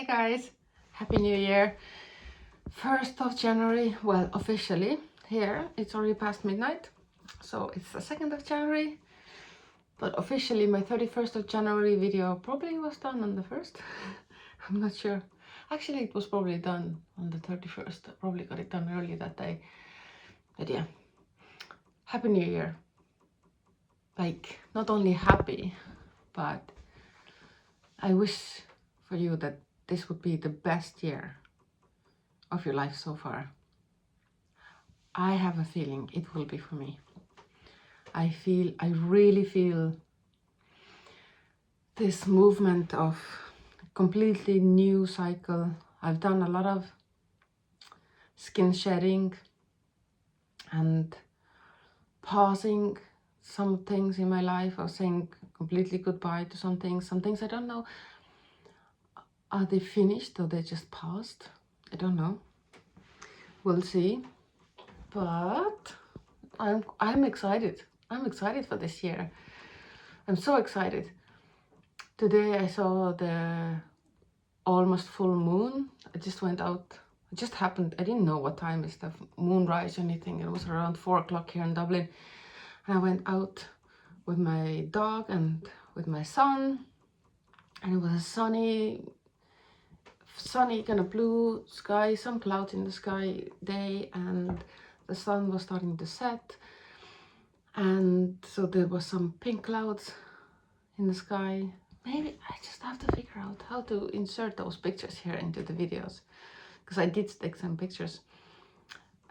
Hey guys, Happy New Year. 1st of January, well, officially here it's already past midnight, so it's the 2nd of January, but officially my 31st of January video probably was done on the 1st. I'm not sure. Actually, it was probably done on the 31st. I probably got it done early that day. But yeah, Happy New Year. Like, not only happy, but I wish for you that this would be the best year of your life so far. I have a feeling it will be for me. I really feel this movement of completely new cycle. I've done a lot of skin shedding and pausing some things in my life, or saying completely goodbye to some things. Some things I don't know, are they finished or they just paused? I don't know. We'll see. But I'm excited. I'm excited for this year. I'm so excited. Today I saw the almost full moon. I just went out. It just happened. I didn't know what time is the moonrise or anything. It was around 4 o'clock here in Dublin. And I went out with my dog and with my son. And it was a sunny kind of blue sky, some clouds in the sky day, and the sun was starting to set. And so there was some pink clouds in the sky. Maybe I just have to figure out how to insert those pictures here into the videos, because I did take some pictures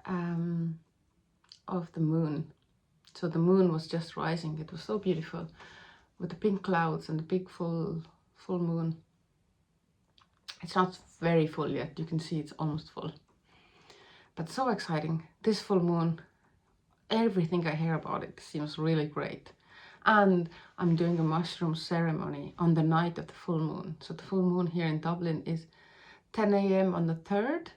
of the moon. So the moon was just rising. It was so beautiful with the pink clouds and the big full moon. It's not very full yet. You can see it's almost full, but so exciting. This full moon, everything I hear about it seems really great. And I'm doing a mushroom ceremony on the night of the full moon. So the full moon here in Dublin is 10 a.m. on the 3rd.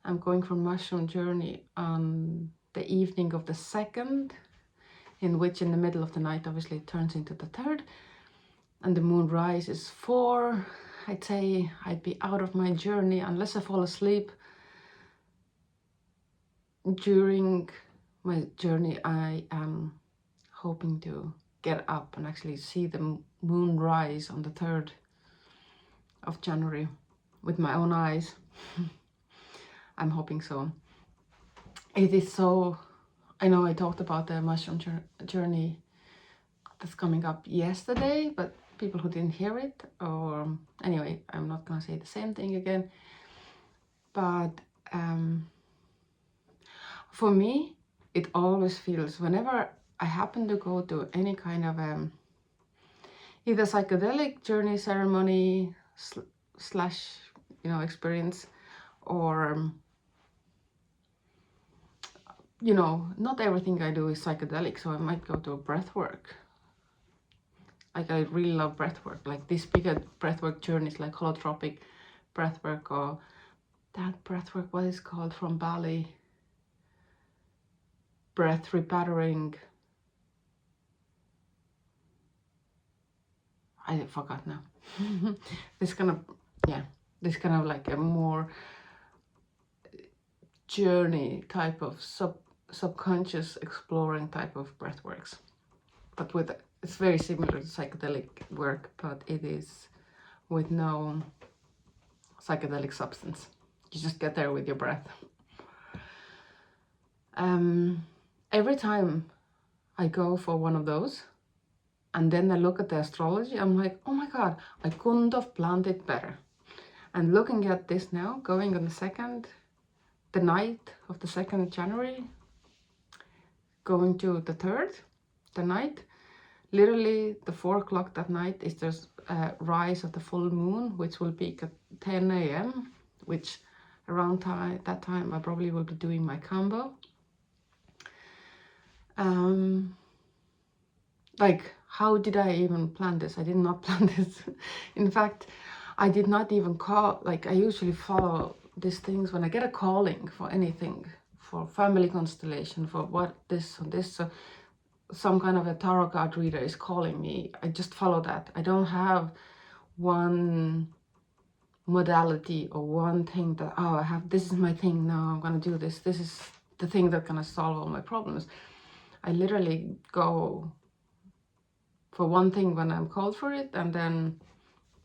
I'm going for mushroom journey on the evening of the 2nd, in which in the middle of the night obviously it turns into the 3rd. And the moon rise is 4. I'd say I'd be out of my journey unless I fall asleep. During my journey, I am hoping to get up and actually see the moon rise on the 3rd of January with my own eyes. I'm hoping so. It is so, I know I talked about the mushroom journey that's coming up yesterday, but people who didn't hear it, or anyway, I'm not gonna say the same thing again. But for me, it always feels, whenever I happen to go to any kind of either psychedelic journey ceremony slash, experience, or not everything I do is psychedelic, so I might go to a breath work. Like, I really love breath work, like these bigger breath work journeys, like holotropic breath work, or that breath work, what is called from Bali, breath repattering. I forgot now. this kind of like a more journey type of subconscious exploring type of breath works, but it's very similar to psychedelic work, but it is with no psychedelic substance. You just get there with your breath. Every time I go for one of those, and then I look at the astrology, I'm like, oh my God, I couldn't have planned it better. And looking at this now, going on the night of the 2nd January, going to the 3rd, the night, literally the 4 o'clock that night is just rise of the full moon, which will peak at 10 a.m., which around that time I probably will be doing my combo. Like, how did I even plan this? I did not plan this. In fact, I did not even call, like I usually follow these things when I get a calling for anything, for family constellation, for what this or this, so some kind of a tarot card reader is calling me, I just follow that. I don't have one modality or one thing that, oh, I have, this is my thing now, I'm gonna do this, this is the thing that's gonna solve all my problems. I literally go for one thing when I'm called for it, and then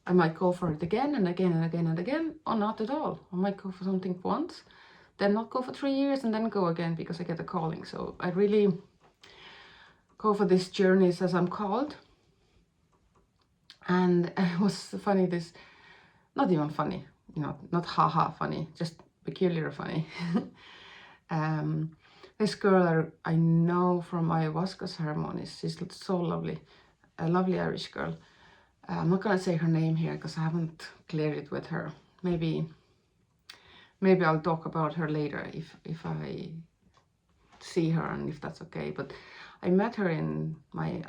I might go for it again and again and again and again, or not at all. I might go for something once, then not go for 3 years, and then go again because I get a calling. So I really go for these journeys as I'm called. And it was funny, this, not even funny, you know, not haha funny, just peculiar funny. This girl I know from ayahuasca ceremonies, she's so lovely, a lovely Irish girl. I'm not gonna say her name here because I haven't cleared it with her. Maybe I'll talk about her later if I see her and if that's okay. But I met her in my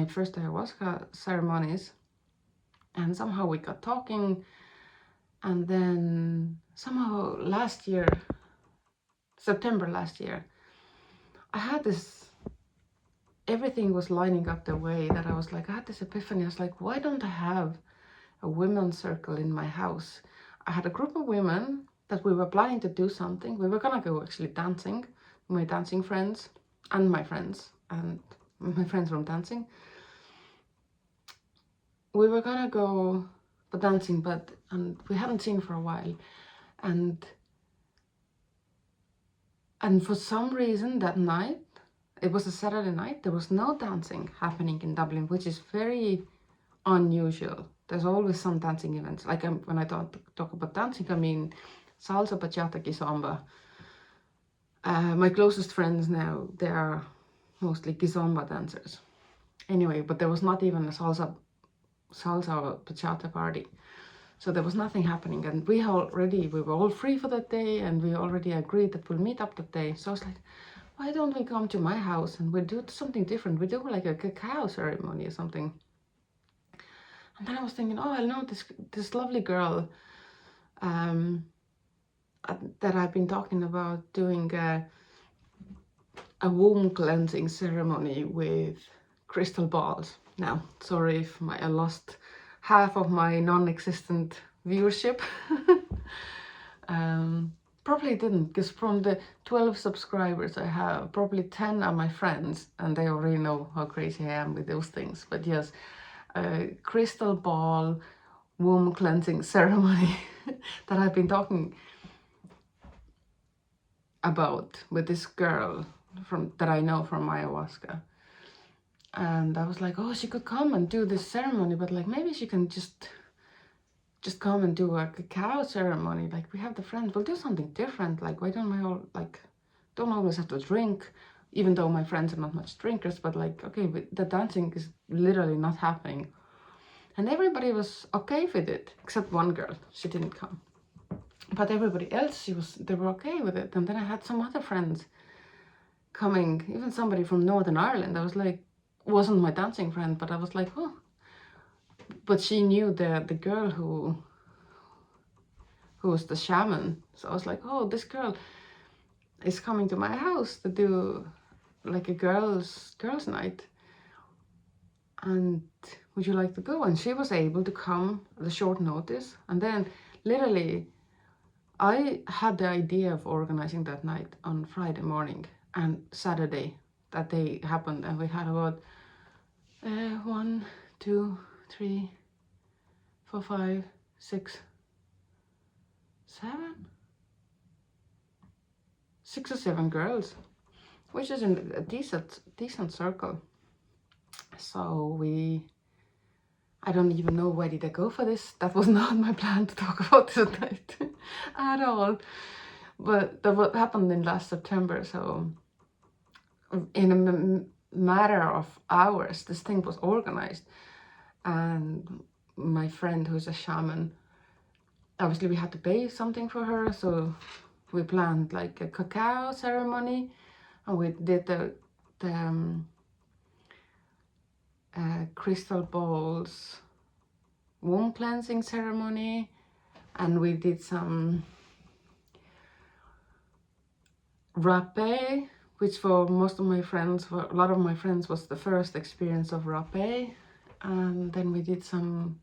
first ayahuasca ceremonies, and somehow we got talking, and then somehow last year, September last year, I had this, everything was lining up the way that I was like, I had this epiphany. I was like, why don't I have a women's circle in my house? I had a group of women that we were planning to do something. We were gonna go actually dancing, my dancing friends and my friends from dancing. We were gonna go for dancing, and we hadn't seen for a while, and for some reason that night, it was a Saturday night, there was no dancing happening in Dublin, which is very unusual. There's always some dancing events. Like when I talk about dancing, I mean salsa, bachata, kizomba. My closest friends now, they are mostly kizomba dancers. Anyway, but there was not even a salsa or bachata party. So there was nothing happening, and we were all free for that day, and we already agreed that we'll meet up that day. So I was like, why don't we come to my house and we do something different? We do like a cacao ceremony or something. And then I was thinking, oh, I know this lovely girl that I've been talking about doing a womb cleansing ceremony with crystal balls. Now, sorry if I lost half of my non-existent viewership. Probably didn't, because from the 12 subscribers I have, probably 10 are my friends, and they already know how crazy I am with those things. But yes, crystal ball womb cleansing ceremony that I've been talking about with this girl that I know from ayahuasca. And I was like, oh, she could come and do this ceremony, but like maybe she can just come and do a cacao ceremony. Like, we have the friends, we'll do something different. Like, why don't we all, like, don't always have to drink, even though my friends are not much drinkers, but like, okay, the dancing is literally not happening. And everybody was okay with it, except one girl. She didn't come. But everybody else, they were okay with it. And then I had some other friends coming, even somebody from Northern Ireland. I was like, wasn't my dancing friend, but I was like, oh. But she knew the girl who was the shaman. So I was like, oh, this girl is coming to my house to do like a girls' night. And would you like to go? And she was able to come at a short notice. And then literally, I had the idea of organizing that night on Friday morning, and Saturday that day happened, and we had about 1, 2, 3, 4, 5, 6, 7, 6 or 7 girls, which is a decent circle. So I don't even know why did I go for this. That was not my plan to talk about this night at all. But that what happened in last September. So in a matter of hours, this thing was organized. And my friend, who's a shaman, obviously we had to pay something for her. So we planned like a cacao ceremony, and we did the crystal balls womb cleansing ceremony, and we did some rapé, which for most of my friends, for a lot of my friends, was the first experience of rapé. And then we did some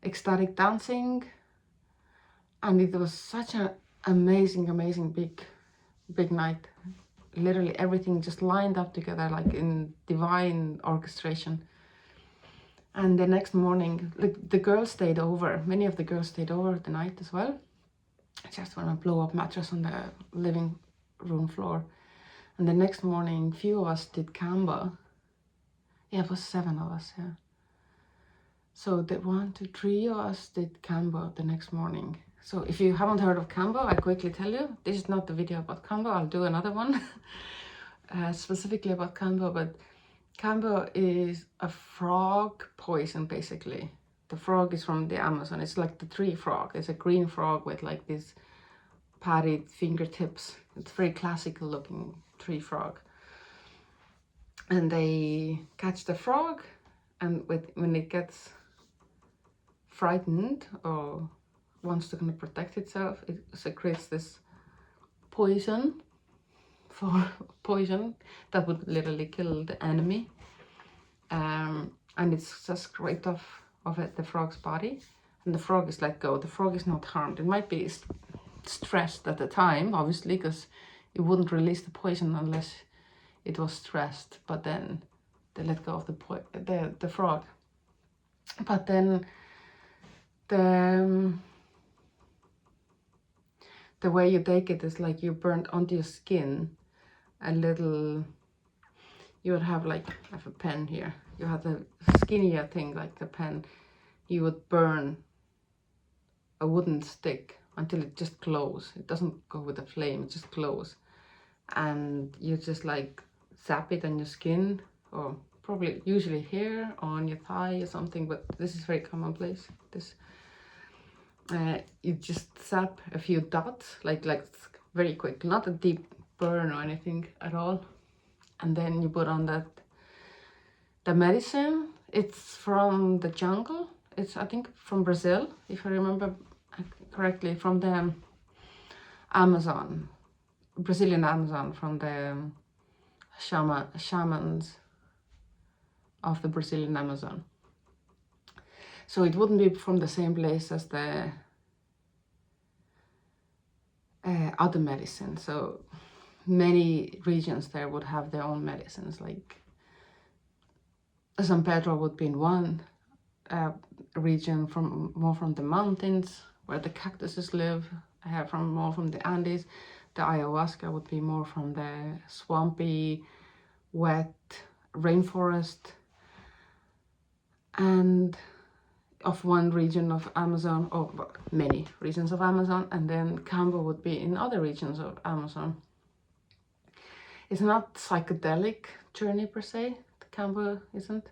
ecstatic dancing, And it was such an amazing big night. Literally everything just lined up together like in divine orchestration. And the next morning, the girls stayed over. Many of the girls stayed over the night as well. Just on a blow-up mattress on the living room floor. And the next morning, few of us did Kamba. Yeah, it was 7 of us, yeah. So the 1, 2, 3 of us did Kamba the next morning. So if you haven't heard of Kamba, I quickly tell you, this is not the video about Kamba, I'll do another one specifically about Kamba, but Kamba is a frog poison, basically. The frog is from the Amazon. It's like the tree frog. It's a green frog with like these padded fingertips. It's very classical looking tree frog. And they catch the frog, and when it gets frightened or wants to kind of protect itself, it secretes this poison that would literally kill the enemy. And it's just scraped off of it, the frog's body, and the frog is let go. The frog is not harmed. It might be stressed at the time, obviously, because it wouldn't release the poison unless it was stressed, but then they let go of the frog. But then the way you take it is like you burnt onto your skin a little. You would have like, I have a pen here. You have the skinnier thing like the pen. You would burn a wooden stick until it just glows. It doesn't go with the flame, it just glows. And you just like zap it on your skin, or probably usually here on your thigh or something, but this is very commonplace. This you just zap a few dots, like very quick, not a deep burn or anything at all. And then you put on the medicine. It's from the jungle. It's, I think, from Brazil, if I remember correctly, from the Amazon, Brazilian Amazon, from the shamans of the Brazilian Amazon. So it wouldn't be from the same place as the other medicine. So many regions there would have their own medicines, like San Pedro would be in one region, more from the mountains where the cactuses live, more from the Andes. The ayahuasca would be more from the swampy, wet rainforest, and of one region of Amazon, or many regions of Amazon. And then Kamba would be in other regions of Amazon. It's not psychedelic journey per se, the Kamba isn't.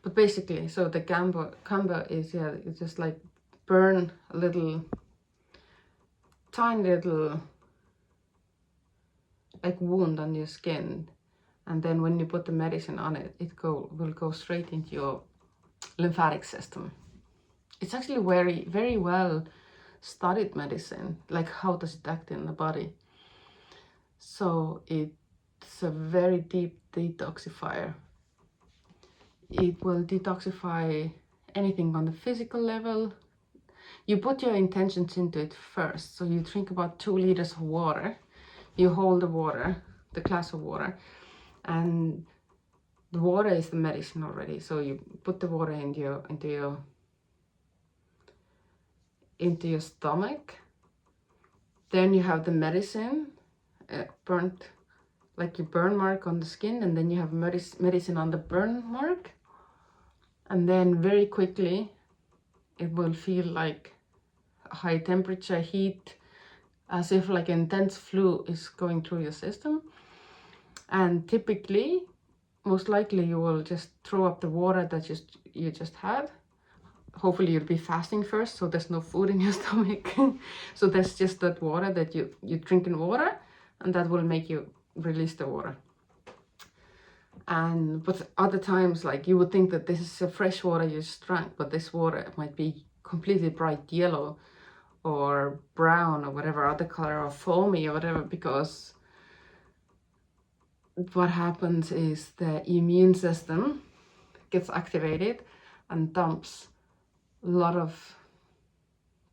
But basically, so the Kamba is, yeah, it's just like burn a little, tiny little like wound on your skin, and then when you put the medicine on it, will go straight into your lymphatic system. It's actually very well studied medicine, like how does it act in the body. So it's a very deep detoxifier. It will detoxify anything on the physical level. You put your intentions into it first. So you drink about 2 liters of water. You hold the water, the glass of water, and the water is the medicine already. So you put the water into your stomach. Then you have the medicine burnt, like your burn mark on the skin, and then you have medicine on the burn mark. And then very quickly it will feel like a high temperature heat, as if like intense flu is going through your system. And typically, most likely, you will just throw up the water that you just had. Hopefully you'll be fasting first, so there's no food in your stomach. So there's just that water that you drink in water, and that will make you release the water. But other times, like, you would think that this is a fresh water you just drank, but this water might be completely bright yellow or brown or whatever other color, or foamy or whatever, because what happens is the immune system gets activated and dumps lot of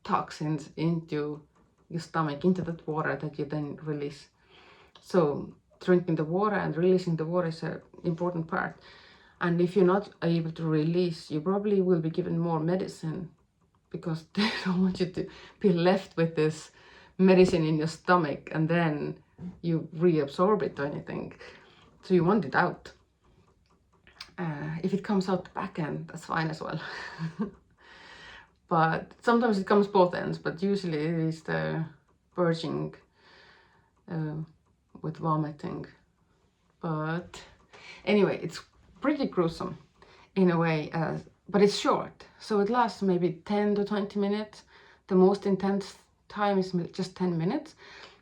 toxins into your stomach, into that water that you then release. So drinking the water and releasing the water is an important part. And if you're not able to release, you probably will be given more medicine, because they don't want you to be left with this medicine in your stomach and then you reabsorb it or anything. So you want it out. If it comes out the back end, that's fine as well. But sometimes it comes both ends, but usually it is the purging with vomiting. But anyway, it's pretty gruesome in a way, but it's short, so it lasts maybe 10 to 20 minutes. The most intense time is just 10 minutes,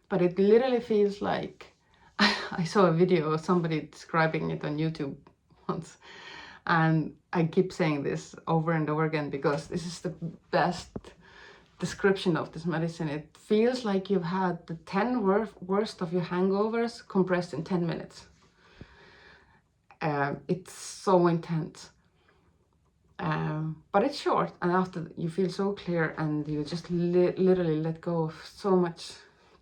but it literally feels like I saw a video of somebody describing it on YouTube once, and I keep saying this over and over again because this is the best description of this medicine. It feels like you've had the 10 worst of your hangovers compressed in 10 minutes. It's so intense, but it's short, and after you feel so clear and you just literally let go of so much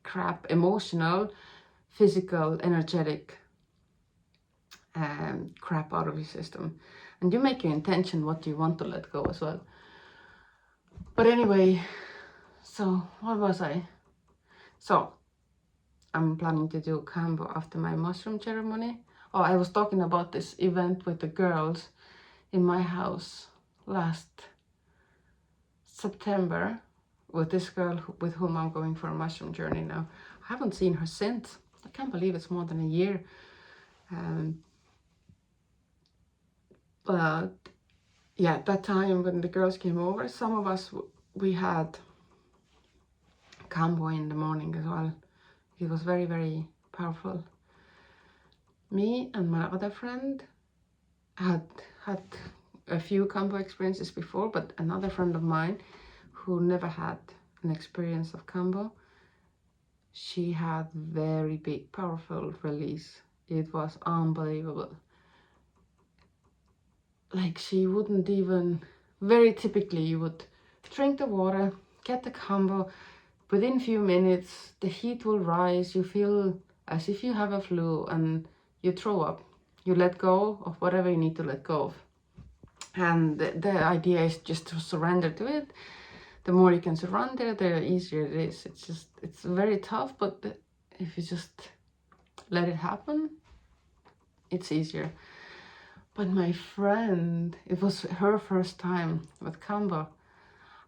crap, emotional, physical, energetic crap out of your system, and you make your intention what you want to let go as well. But anyway, so what was I? So I'm planning to do Kambo after my mushroom ceremony. Oh, I was talking about this event with the girls in my house last September with this girl with whom I'm going for a mushroom journey now. I haven't seen her since. I can't believe it's more than a year. But yeah, that time when the girls came over, some of us, we had Kambo in the morning as well. It was very, very powerful. Me and my other friend had a few Kambo experiences before, but another friend of mine who never had an experience of Kambo, she had very big, powerful release. It was unbelievable. Like, she wouldn't even, very typically you would drink the water, get the Kambo, within few minutes the heat will rise, you feel as if you have a flu, and you throw up. You let go of whatever you need to let go of. And the idea is just to surrender to it. The more you can surrender, the easier it is. It's very tough, but if you just let it happen, it's easier. But my friend, it was her first time with Kambo.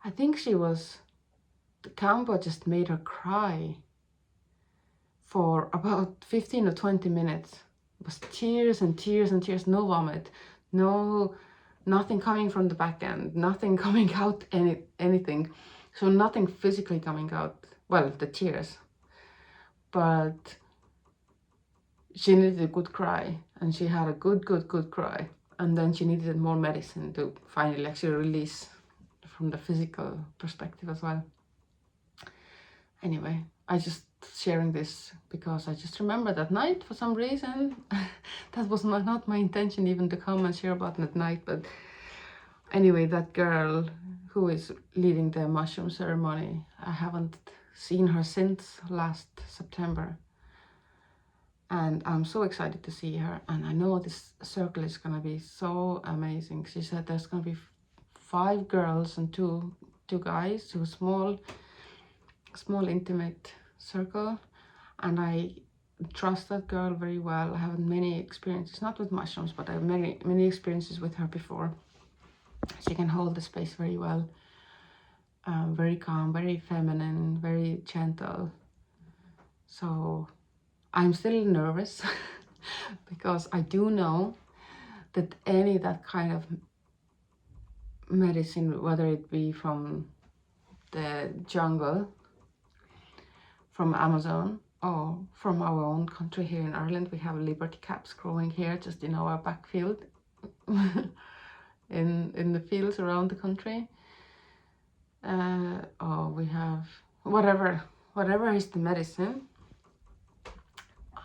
I think the Kambo just made her cry for about 15 or 20 minutes. It was tears and tears and tears, no vomit, nothing coming from the back end, nothing coming out, anything. So nothing physically coming out, well, the tears. But she needed a good cry, and she had a good cry. And then she needed more medicine to finally actually release from the physical perspective as well. Anyway, I just sharing this because I just remember that night for some reason. That was not my intention even to come and share about that night, but anyway, that girl who is leading the mushroom ceremony, I haven't seen her since last September, and I'm so excited to see her, and I know this circle is gonna be so amazing. She said there's gonna be 5 girls and two guys, to a small intimate circle, and I trust that girl very well. I have many experiences, not with mushrooms, but I have many experiences with her before. She can hold the space very well, very calm, very feminine, very gentle. So I'm still nervous because I do know that that kind of medicine, whether it be from the jungle, from Amazon, or from our own country here in Ireland, we have liberty caps growing here just in our backfield, in the fields around the country. Or we have whatever is the medicine.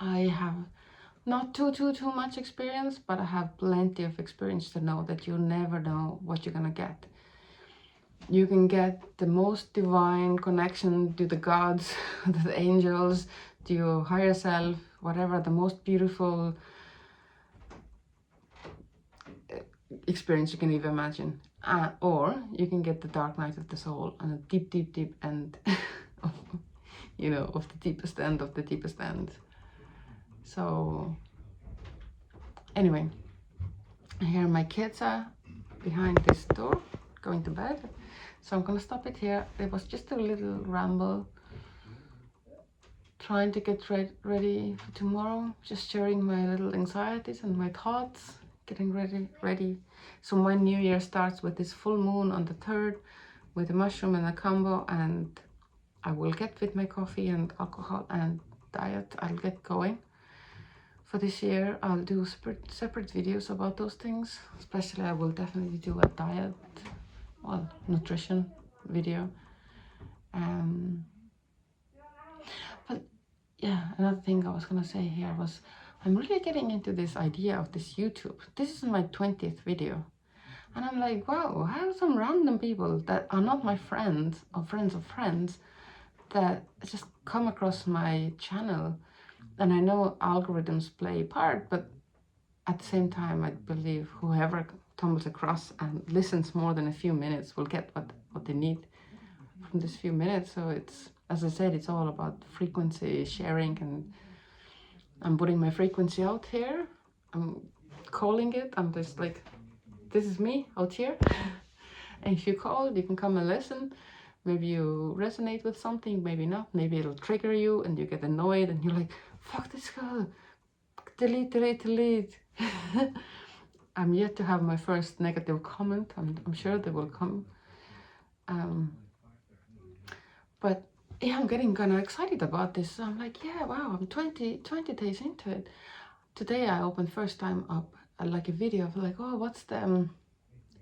I have not too much experience, but I have plenty of experience to know that you never know what you're gonna get. you can get the most divine connection to the gods, to the angels, to your higher self, whatever, the most beautiful experience you can even imagine. Or you can get the dark night of the soul and a deep, deep, deep end of, you know, of the deepest end of the deepest end. So anyway, here my kids are behind this door going to bed, so I'm gonna stop it here. It was just a little ramble, trying to get ready for tomorrow, just sharing my little anxieties and my thoughts, getting ready. So my new year starts with this full moon on the 3rd with a mushroom and a combo, and I will get with my coffee and alcohol and diet. I'll get going. For this year, I'll do separate videos about those things. Especially, I will definitely do a diet, well, nutrition video. But yeah, another thing I was gonna say here was, I'm really getting into this idea of this YouTube. This is my 20th video. And I'm like, wow, I have some random people that are not my friends or friends of friends that just come across my channel. And I know algorithms play a part, but at the same time, I believe whoever tumbles across and listens more than a few minutes will get what they need from this few minutes. So it's, as I said, it's all about frequency sharing, and I'm putting my frequency out here. I'm calling it. I'm just like, this is me out here. And if you call, you can come and listen. Maybe you resonate with something, maybe not. Maybe it'll trigger you and you get annoyed and you're like, fuck this girl. Delete, delete, delete. I'm yet to have my first negative comment. I'm sure they will come. But yeah, I'm getting kind of excited about this. So I'm like, yeah, wow, I'm 20 days into it. Today I opened first time up like a video of like, oh, what's the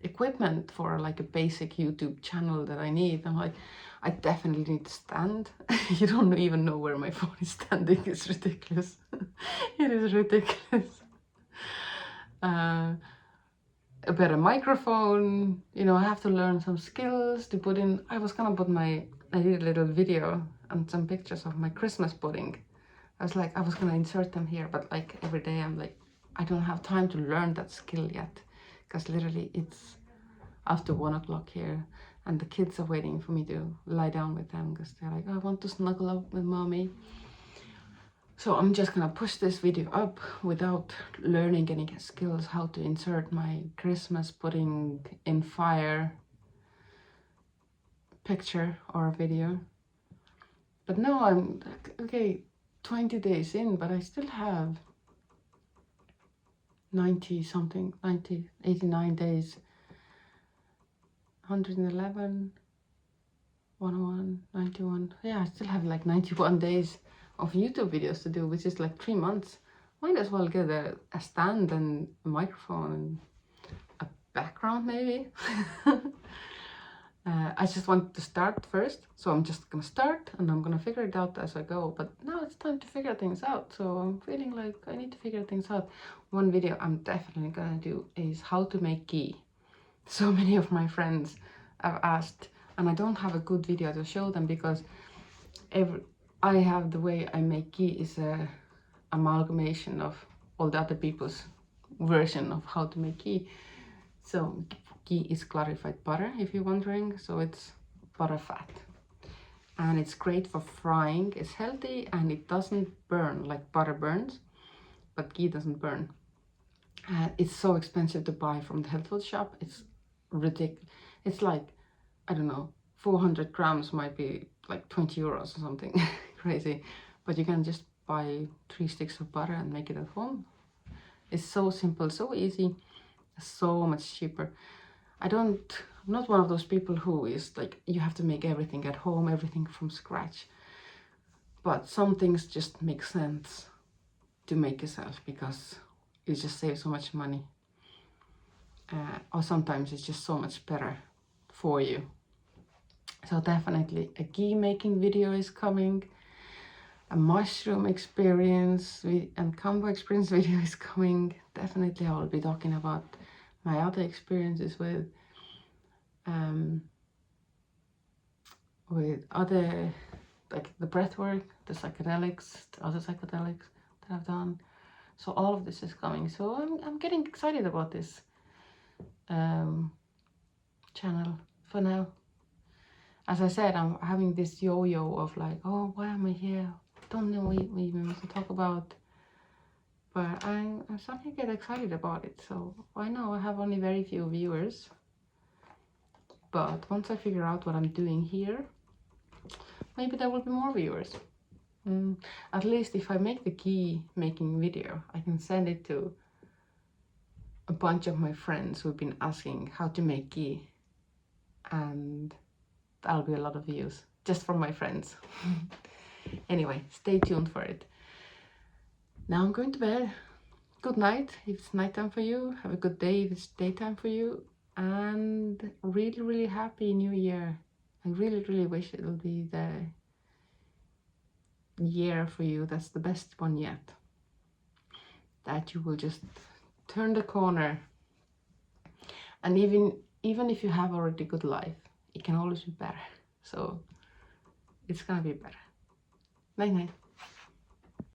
equipment for like a basic YouTube channel that I need. I'm like, I definitely need to stand. You don't even know where my phone is standing. It's ridiculous. It is ridiculous. A better microphone, you know, I have to learn some skills to put in. I was gonna put I did a little video and some pictures of my Christmas pudding. I was gonna insert them here, but like every day I'm like, I don't have time to learn that skill yet, because literally it's after 1 o'clock here and the kids are waiting for me to lie down with them because they're like, I want to snuggle up with mommy. So I'm just gonna push this video up without learning any skills, how to insert my Christmas pudding in fire picture or video. But now I'm okay, 20 days in, but I still have 89 days, 111, 101, 91. Yeah, I still have like 91 days of YouTube videos to do, which is like 3 months. Might as well get a stand and a microphone and a background maybe. I just want to start first, so I'm just gonna start and I'm gonna figure it out as I go. But now it's time to figure things out, so I'm feeling like I need to figure things out. One video I'm definitely gonna do is how to make ghee. So many of my friends have asked, and I don't have a good video to show them because I have the way I make ghee is a amalgamation of all the other people's version of how to make ghee. So ghee is clarified butter, if you're wondering. So it's butter fat, and it's great for frying. It's healthy and it doesn't burn like butter burns, but ghee doesn't burn. It's so expensive to buy from the health food shop. It's ridiculous. It's like, I don't know, 400 grams might be like 20 euros or something crazy, but you can just buy 3 sticks of butter and make it at home. It's so simple, so easy, so much cheaper. I'm not one of those people who is like, you have to make everything at home, everything from scratch. But some things just make sense to make yourself because it just saves so much money. Or sometimes it's just so much better for you. So definitely a ghee making video is coming. A mushroom experience and combo experience video is coming. Definitely I will be talking about my other experiences with with other, like the breath work, the psychedelics, the other psychedelics that I've done. So all of this is coming. So I'm getting excited about this channel for now. As I said, I'm having this yo-yo of like, oh, why am I here? Don't know even what to talk about. But I'm starting to get excited about it. So I know I have only very few viewers. But once I figure out what I'm doing here, maybe there will be more viewers. At least if I make the key making video, I can send it to a bunch of my friends who've been asking how to make ghee, and that'll be a lot of views just from my friends. Anyway, stay tuned for it. Now I'm going to bed. Good night if it's nighttime for you. Have a good day if it's daytime for you. And really happy new year. I really wish it'll be the year for you that's the best one yet. That you will just turn the corner. And even if you have already a good life, it can always be better. So it's gonna be better. Night night.